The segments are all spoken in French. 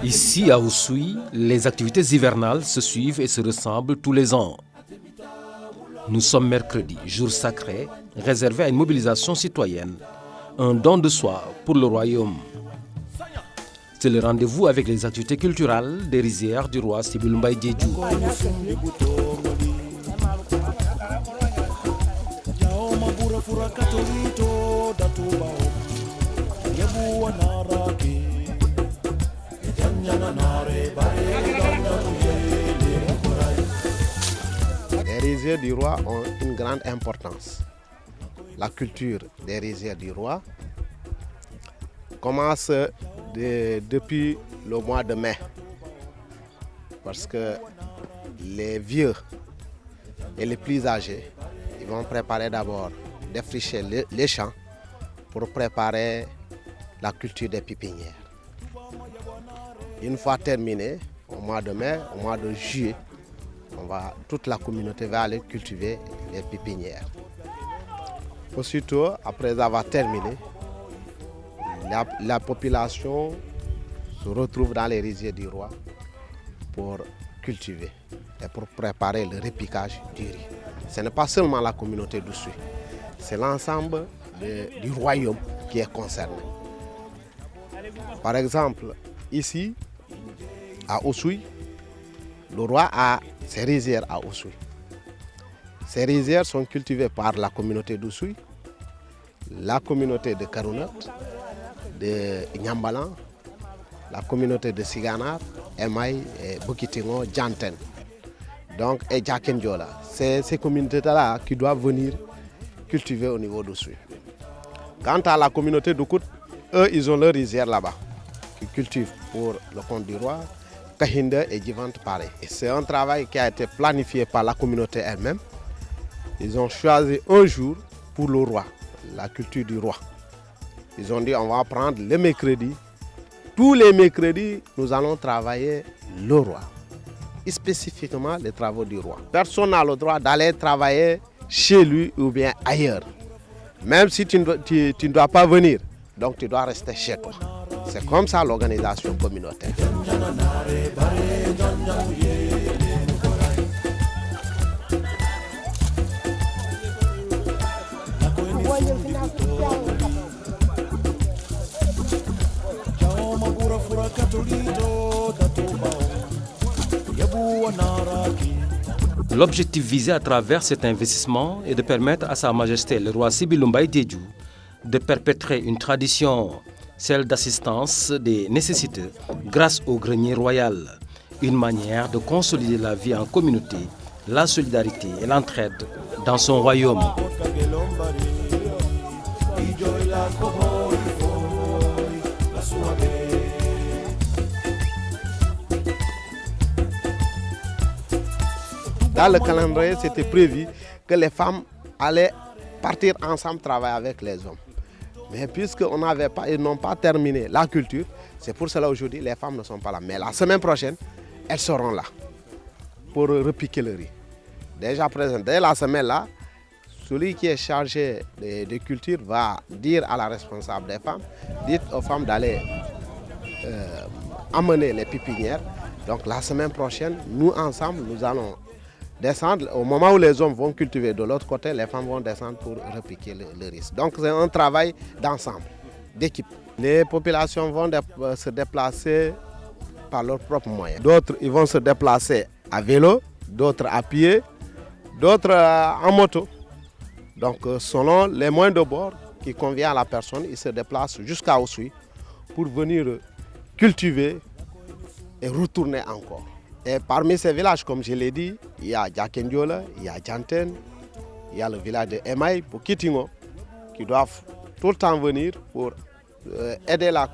Ici à Oussouye, les activités hivernales se suivent et se ressemblent tous les ans. Nous sommes mercredi, jour sacré, réservé à une mobilisation citoyenne, un don de soi pour le royaume. C'est le rendez-vous avec les activités culturelles des rizières du roi Sibyl Mbaye Diédhiou. Les rizières du roi ont une grande importance. La culture des rizières du roi commence depuis le mois de mai, parce que les vieux et les plus âgés, ils vont préparer d'abord, défricher les champs pour préparer la culture des pépinières. Une fois terminé, au mois de mai, au mois de juillet, toute la communauté va aller cultiver les pépinières. Aussitôt, après avoir terminé, la population se retrouve dans les rizières du roi pour cultiver et pour préparer le repiquage du riz. Ce n'est pas seulement la communauté d'Oussouye, c'est l'ensemble du royaume qui est concerné. Par exemple, ici, à Oussouye, le roi a ses rizières à Oussouye. Ces rizières sont cultivées par la communauté d'Oussouye, la communauté de Karounat, de Nyambalan, la communauté de Siganar, Emay, Bokitingo, Djanten, donc et Djakendjola. C'est ces communautés-là qui doivent venir cultiver au niveau d'Oussouye. Quant à la communauté d'Oukout, eux, ils ont leur rizière là-bas, qui cultivent pour le compte du roi, Kahinde et Djivante pareil. C'est un travail qui a été planifié par la communauté elle-même. Ils ont choisi un jour pour le roi, la culture du roi. Ils ont dit on va prendre les mercredis. Tous les mercredis, nous allons travailler le roi. Et spécifiquement les travaux du roi. Personne n'a le droit d'aller travailler chez lui ou bien ailleurs. Même si tu ne dois pas venir, donc tu dois rester chez toi. C'est comme ça l'organisation communautaire. L'objectif visé à travers cet investissement est de permettre à Sa Majesté le roi Sibyl Mbaye Diédhiou de perpétrer une tradition, celle d'assistance des nécessiteux grâce au grenier royal, une manière de consolider la vie en communauté, la solidarité et l'entraide dans son royaume. Dans le calendrier, c'était prévu que les femmes allaient partir ensemble travailler avec les hommes. Mais ils n'ont pas terminé la culture, c'est pour cela aujourd'hui les femmes ne sont pas là. Mais la semaine prochaine, elles seront là pour repiquer le riz. Déjà présent, dès la semaine là, celui qui est chargé de culture va dire à la responsable des femmes, dites aux femmes d'aller amener les pépinières. Donc la semaine prochaine, nous ensemble, nous allons descendre. Au moment où les hommes vont cultiver de l'autre côté, les femmes vont descendre pour repiquer le riz. Donc c'est un travail d'ensemble, d'équipe. Les populations vont se déplacer par leurs propres moyens. D'autres ils vont se déplacer à vélo, d'autres à pied, d'autres en moto. Donc selon les moyens de bord qui conviennent à la personne, ils se déplacent jusqu'à Oussouye pour venir cultiver et retourner encore. Et parmi ces villages, comme je l'ai dit, il y a Djakendjola, il y a Djanten, il y a le village de Emay, Bokitingo, qui doivent tout le temps venir pour aider la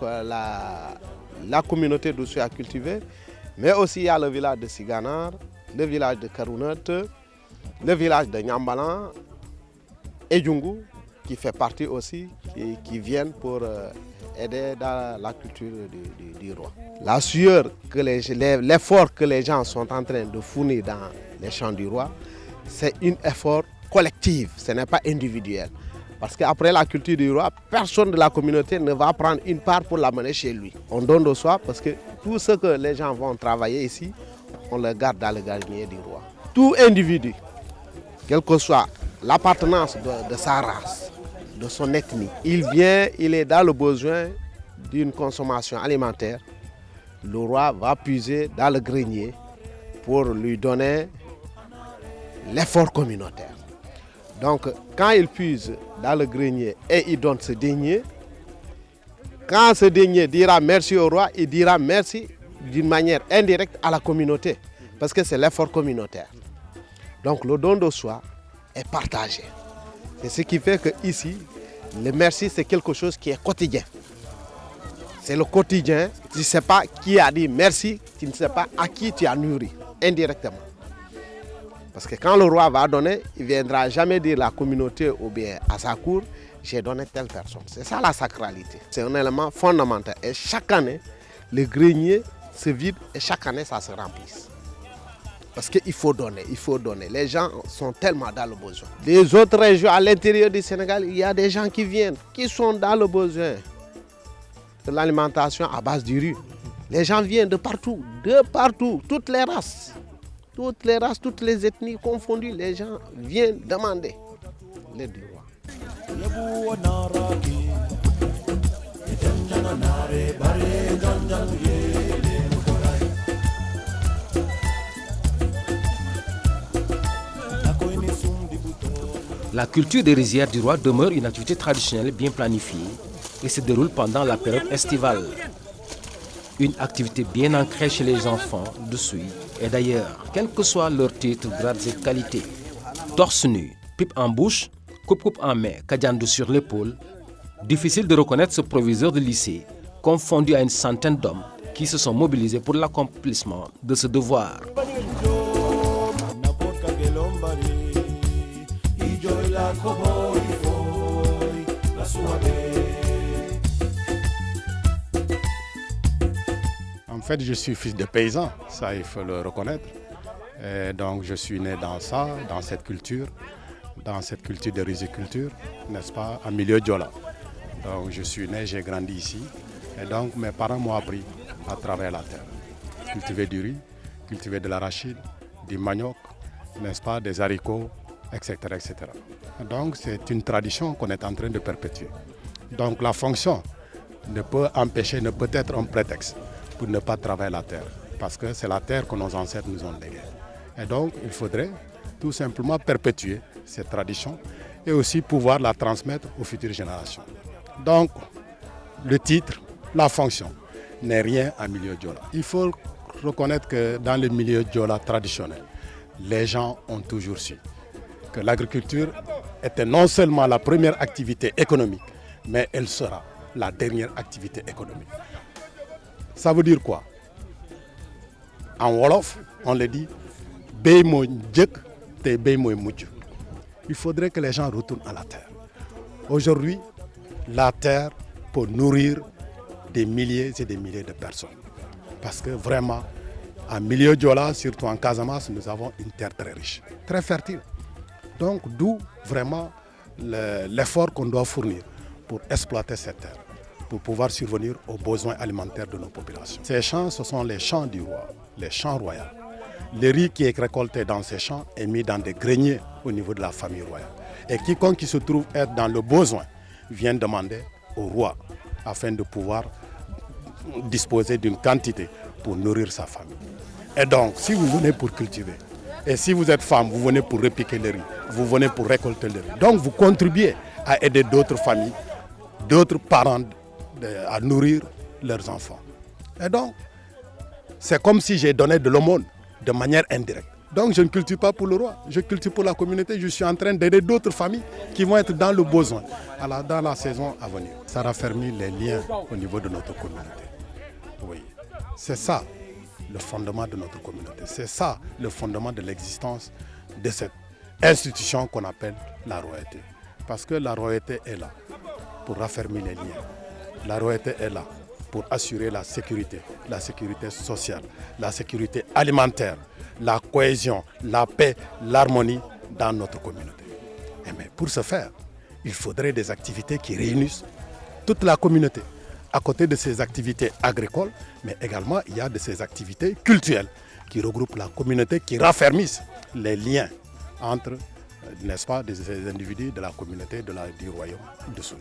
communauté d'Oussouye à cultiver. Mais aussi il y a le village de Siganar, le village de Karounat, le village de Nyambalan et Djungu, qui fait partie aussi, qui viennent pour aider dans la culture du roi. la sueur, l'effort que les gens sont en train de fournir dans les champs du roi, c'est un effort collectif, ce n'est pas individuel. Parce qu'après la culture du roi, personne de la communauté ne va prendre une part pour l'amener chez lui. On donne de soi parce que tout ce que les gens vont travailler ici, on le garde dans le grenier du roi. Tout individu, quelle que soit l'appartenance de sa race, de son ethnie, il est dans le besoin d'une consommation alimentaire. Le roi va puiser dans le grenier pour lui donner l'effort communautaire. Donc, quand il puise dans le grenier et il donne ce denier, quand ce denier dira merci au roi, il dira merci d'une manière indirecte à la communauté, parce que c'est l'effort communautaire. Donc, le don de soi est partagé. C'est ce qui fait que ici, le merci, c'est quelque chose qui est quotidien. C'est le quotidien. Tu ne sais pas qui a dit merci, tu ne sais pas à qui tu as nourri, indirectement. Parce que quand le roi va donner, il ne viendra jamais dire à la communauté ou bien à sa cour, j'ai donné telle personne. C'est ça la sacralité. C'est un élément fondamental. Et chaque année, le grenier se vide et chaque année, ça se remplit. Parce qu'il faut donner, il faut donner. Les gens sont tellement dans le besoin. Des autres régions à l'intérieur du Sénégal, il y a des gens qui viennent, qui sont dans le besoin de l'alimentation à base du riz. Les gens viennent de partout, toutes les races. Toutes les races, toutes les ethnies confondues, les gens viennent demander l'aide du roi. La culture des rizières du roi demeure une activité traditionnelle bien planifiée et se déroule pendant la période estivale. Une activité bien ancrée chez les enfants de Souy et d'ailleurs, quel que soit leur titre, grades et qualités. Torse nu, pipe en bouche, coupe en main, kadiando sur l'épaule, difficile de reconnaître ce proviseur de lycée, confondu à une centaine d'hommes qui se sont mobilisés pour l'accomplissement de ce devoir. En fait, je suis fils de paysan, ça il faut le reconnaître. Et donc je suis né dans ça, dans cette culture de riziculture, n'est-ce pas, en milieu Diola. Donc je suis né, j'ai grandi ici. Et donc mes parents m'ont appris à travailler la terre. Cultiver du riz, cultiver de l'arachide, du manioc, n'est-ce pas, des haricots, etc., etc. Donc c'est une tradition qu'on est en train de perpétuer. Donc la fonction ne peut être un prétexte pour ne pas travailler la terre, parce que c'est la terre que nos ancêtres nous ont léguée. Et donc il faudrait tout simplement perpétuer cette tradition et aussi pouvoir la transmettre aux futures générations. Donc le titre, la fonction, n'est rien en milieu Diola. Il faut reconnaître que dans le milieu Diola traditionnel, les gens ont toujours su que l'agriculture était non seulement la première activité économique, mais elle sera la dernière activité économique. Ça veut dire quoi? En Wolof, on le dit, Bey moy njëkk te bey moy mujj. Il faudrait que les gens retournent à la terre. Aujourd'hui, la terre peut nourrir des milliers et des milliers de personnes. Parce que vraiment, en milieu Diola, surtout en Casamance, nous avons une terre très riche, très fertile. Donc d'où vraiment l'effort qu'on doit fournir pour exploiter cette terre, pour pouvoir survenir aux besoins alimentaires de nos populations. Ces champs, ce sont les champs du roi, les champs royaux. Le riz qui est récolté dans ces champs est mis dans des greniers au niveau de la famille royale. Et quiconque qui se trouve être dans le besoin vient demander au roi afin de pouvoir disposer d'une quantité pour nourrir sa famille. Et donc, si vous venez pour cultiver, et si vous êtes femme, vous venez pour repiquer le riz, vous venez pour récolter le riz. Donc vous contribuez à aider d'autres familles, d'autres parents à nourrir leurs enfants. Et donc, c'est comme si j'ai donné de l'aumône de manière indirecte. Donc je ne cultive pas pour le roi, je cultive pour la communauté. Je suis en train d'aider d'autres familles qui vont être dans le besoin dans la saison à venir. Ça raffermit les liens au niveau de notre communauté. Oui, c'est ça le fondement de notre communauté. C'est ça le fondement de l'existence de cette institution qu'on appelle la royauté. Parce que la royauté est là pour raffermir les liens. La royauté est là pour assurer la sécurité sociale, la sécurité alimentaire, la cohésion, la paix, l'harmonie dans notre communauté. Mais pour ce faire, il faudrait des activités qui réunissent toute la communauté. À côté de ces activités agricoles, mais également il y a de ces activités culturelles qui regroupent la communauté, qui raffermissent les liens entre, n'est-ce pas, ces individus de la communauté du royaume de Souy.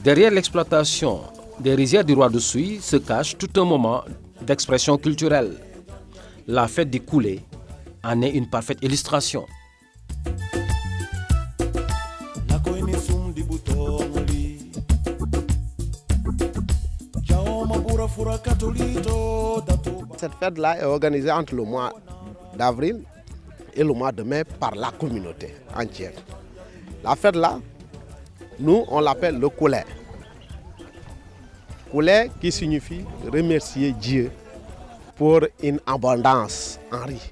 Derrière l'exploitation des rizières du roi de Souy se cache tout un moment d'expression culturelle. La fête du Koulé en est une parfaite illustration. Cette fête-là est organisée entre le mois d'avril et le mois de mai par la communauté entière. La fête-là, nous, on l'appelle le Koulé. Koulé qui signifie remercier Dieu pour une abondance en riz.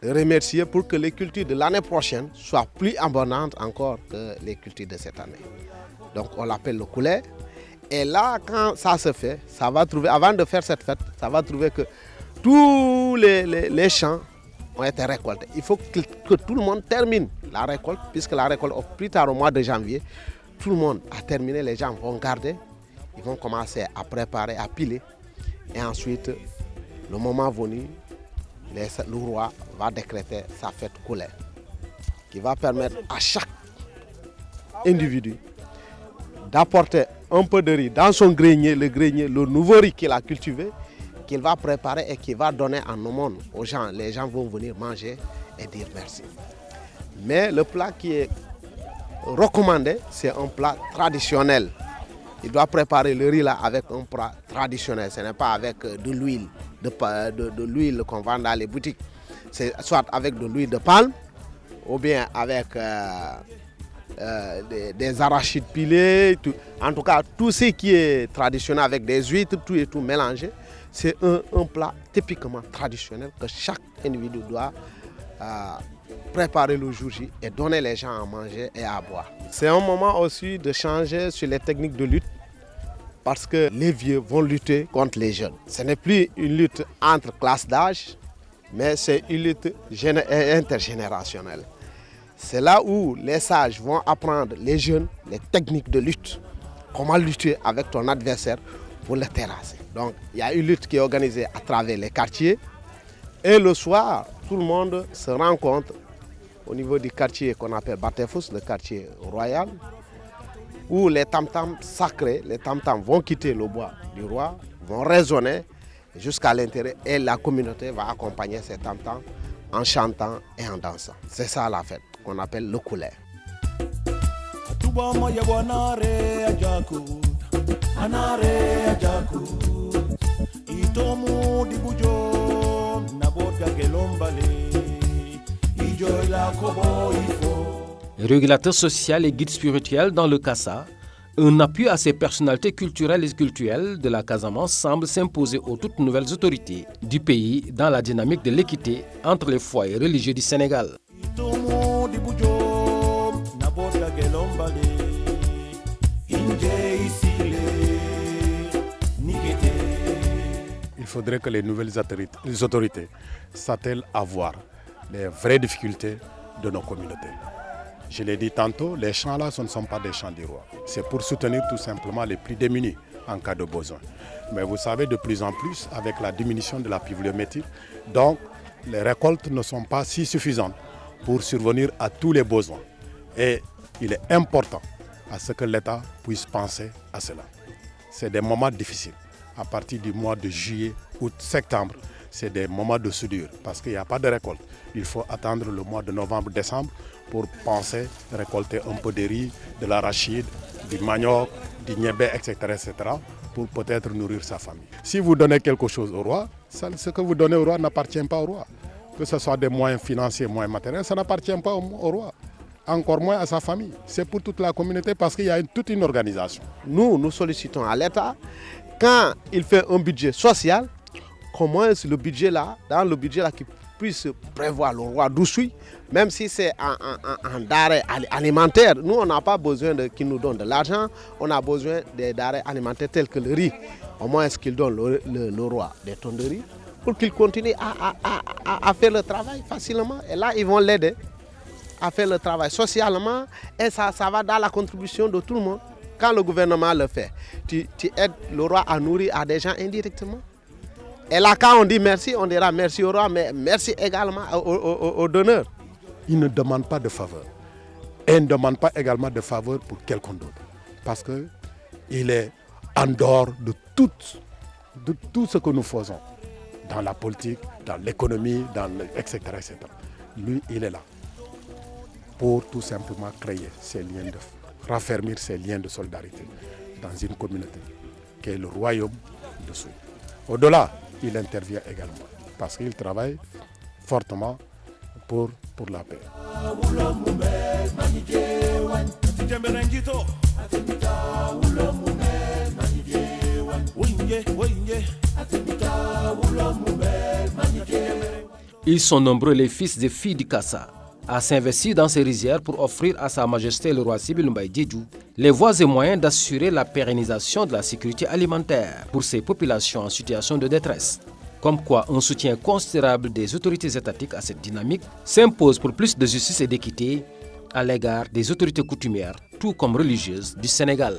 Remercier pour que les cultures de l'année prochaine soient plus abondantes encore que les cultures de cette année. Donc on l'appelle le Koulé. Et là, quand ça se fait, ça va trouver, avant de faire cette fête, ça va trouver que tous les champs ont été récoltés. Il faut que tout le monde termine la récolte, puisque la récolte, plus tard au mois de janvier, tout le monde a terminé, les gens vont garder, ils vont commencer à préparer, à piler. Et ensuite, le moment venu, le roi va décréter sa fête Koulé, qui va permettre à chaque individu d'apporter un peu de riz dans son grenier, le nouveau riz qu'il a cultivé, qu'il va préparer et qu'il va donner en aumône aux gens. Les gens vont venir manger et dire merci. Mais le plat qui est recommandé, c'est un plat traditionnel. Il doit préparer le riz là avec un plat traditionnel. Ce n'est pas avec de l'huile, de l'huile qu'on vend dans les boutiques. C'est soit avec de l'huile de palme ou bien avec des arachides pilés. Tout. En tout cas, tout ce qui est traditionnel avec des huîtres, tout et tout mélangé, c'est un plat typiquement traditionnel que chaque individu doit préparer le jour J et donner les gens à manger et à boire. C'est un moment aussi de changer sur les techniques de lutte parce que les vieux vont lutter contre les jeunes. Ce n'est plus une lutte entre classes d'âge, mais c'est une lutte intergénérationnelle. C'est là où les sages vont apprendre les jeunes les techniques de lutte. Comment lutter avec ton adversaire pour le terrasser. Donc il y a une lutte qui est organisée à travers les quartiers. Et le soir, tout le monde se rencontre au niveau du quartier qu'on appelle Batefous, le quartier royal, où les tam-tams sacrés, les tam-tams vont quitter le bois du roi, vont résonner jusqu'à l'intérieur et la communauté va accompagner ces tam-tams en chantant et en dansant. C'est ça la fête qu'on appelle le Koulé. Régulateur social et guide spirituel dans le Kassa, un appui à ces personnalités culturelles et culturelles de la Casamance semble s'imposer aux toutes nouvelles autorités du pays dans la dynamique de l'équité entre les foyers religieux du Sénégal. Il faudrait que les nouvelles autorités s'attellent à voir les vraies difficultés de nos communautés. Je l'ai dit tantôt, les champs là, ce ne sont pas des champs du roi. C'est pour soutenir tout simplement les plus démunis en cas de besoin. Mais vous savez, de plus en plus, avec la diminution de la pluviométrie, donc les récoltes ne sont pas si suffisantes pour survenir à tous les besoins. Et il est important à ce que l'État puisse penser à cela. C'est des moments difficiles. À partir du mois de juillet, août, septembre, c'est des moments de soudure parce qu'il n'y a pas de récolte. Il faut attendre le mois de novembre, décembre pour penser récolter un peu de riz, de l'arachide, du manioc, du niébé, etc., etc., pour peut-être nourrir sa famille. Si vous donnez quelque chose au roi, ce que vous donnez au roi n'appartient pas au roi. Que ce soit des moyens financiers, moyens matériels, ça n'appartient pas au roi. encore moins à sa famille. C'est pour toute la communauté parce qu'il y a toute une organisation. Nous sollicitons à l'État, quand il fait un budget social, comment est-ce le budget là, dans le budget là, qui puisse prévoir le roi d'Oussouye, même si c'est un denrée alimentaire. Nous, on n'a pas besoin qu'il nous donne de l'argent, on a besoin des denrées alimentaires tels que le riz. Au moins, est-ce qu'il donne le roi des tonnes de riz pour qu'il continue à faire le travail facilement. Et là, ils vont l'aider à faire le travail socialement et ça va dans la contribution de tout le monde. Quand le gouvernement le fait, tu aides le roi à nourrir à des gens indirectement. Et là, quand on dit merci, on dira merci au roi, mais merci également aux donneurs. Il ne demande pas de faveur. Et il ne demande pas également de faveur pour quelqu'un d'autre. Parce qu'il est en dehors de tout ce que nous faisons. Dans la politique, dans l'économie, etc., etc. Lui, il est là pour tout simplement créer ces liens, raffermir ces liens de solidarité dans une communauté qui est le royaume d'Oussouye. Au-delà, il intervient également parce qu'il travaille fortement pour la paix. Ils sont nombreux les fils et filles du Kassa à s'investir dans ces rizières pour offrir à Sa Majesté le roi Sibyl Mbaye Diédhiou les voies et moyens d'assurer la pérennisation de la sécurité alimentaire pour ces populations en situation de détresse. Comme quoi un soutien considérable des autorités étatiques à cette dynamique s'impose pour plus de justice et d'équité à l'égard des autorités coutumières, tout comme religieuses du Sénégal.